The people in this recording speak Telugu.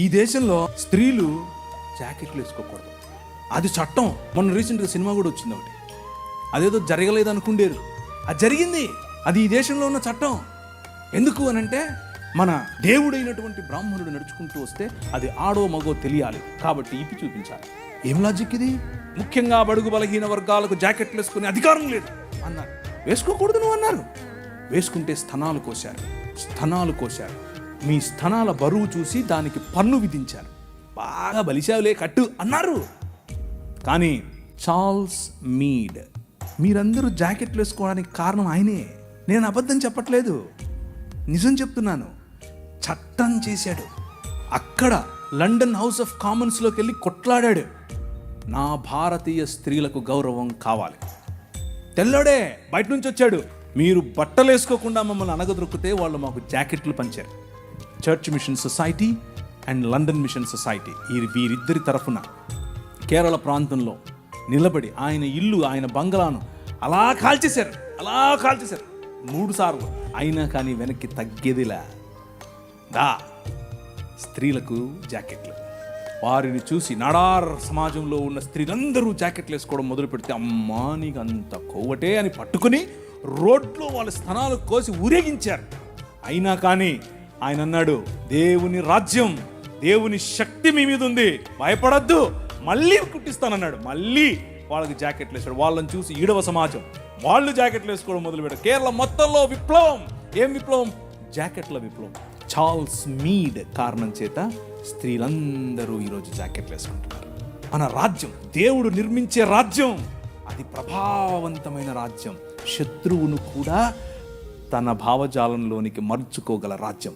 ఈ దేశంలో స్త్రీలు జాకెట్లు వేసుకోకూడదు, అది చట్టం. మొన్న రీసెంట్గా సినిమా కూడా వచ్చింది ఒకటి, అదేదో జరగలేదు అనుకుండేరు, అది జరిగింది. అది ఈ దేశంలో ఉన్న చట్టం. ఎందుకు అనంటే మన దేవుడైనటువంటి బ్రాహ్మణుడు నడుచుకుంటూ వస్తే అది ఆడో మగో తెలియాలి కాబట్టి ఇప్పి చూపించాలి. ఏం లాజిక్ ఇది? ముఖ్యంగా బడుగు బలహీన వర్గాలకు జాకెట్లు వేసుకునే అధికారం లేదు అన్నారు. వేసుకోకూడదు నువ్వు అన్నారు. వేసుకుంటే స్థనాలు కోశారు. మీ స్థనాల బరువు చూసి దానికి పన్ను విధించారు. బాగా బలిశావులే కట్టు అన్నారు. కానీ చార్ల్స్ మీడ్, మీరందరూ జాకెట్లు వేసుకోవడానికి కారణం ఆయనే. నేను అబద్ధం చెప్పట్లేదు, నిజం చెప్తున్నాను. చట్టం చేశాడు. అక్కడ లండన్ హౌస్ ఆఫ్ కామన్స్లోకి వెళ్ళి కొట్లాడాడు. నా భారతీయ స్త్రీలకు గౌరవం కావాలి. తెల్లోడే బయట నుంచి వచ్చాడు. మీరు బట్టలు వేసుకోకుండా మమ్మల్ని అనగదొరికితే వాళ్ళు మాకు జాకెట్లు పంచారు. Church mission society and London mission society వీరిద్దరి తరఫున కేరళ ప్రాంతంలో నిలబడి ఆయన ఇల్లు, ఆయన బంగ్లాను అలా కాల్చేశారు 3 సార్లు. అయినా కానీ వెనక్కి తగ్గేదిలా. స్త్రీలకు జాకెట్లు, వారిని చూసి నాడార్ సమాజంలో ఉన్న స్త్రీలందరూ జాకెట్లు వేసుకోవడం మొదలు పెడితే, అమ్మా నీకు అంత కొవ్వటే అని పట్టుకుని రోడ్లో వాళ్ళ స్థనాలు కోసి ఊరేగించారు. అయినా కానీ ఆయన అన్నాడు, దేవుని రాజ్యం, దేవుని శక్తి మీ మీద ఉంది, భయపడద్దు, మళ్ళీ కుట్టిస్తానన్నాడు. మళ్ళీ వాళ్ళకి జాకెట్లు వేసాడు. వాళ్ళని చూసి ఈడవ సమాజం వాళ్ళు జాకెట్లు వేసుకోవడం మొదలు పెట్టారు. కేరళ మొత్తంలో విప్లవం. ఏం విప్లవం? జాకెట్ల విప్లవం. చార్ల్స్ మీడ్ కారణం చేత స్త్రీలందరూ ఈరోజు జాకెట్లు వేసుకుంటున్నారు. మన రాజ్యం, దేవుడు నిర్మించే రాజ్యం, అది ప్రభావవంతమైన రాజ్యం. శత్రువును కూడా తన భావజాలంలోనికి మర్చుకోగల రాజ్యం.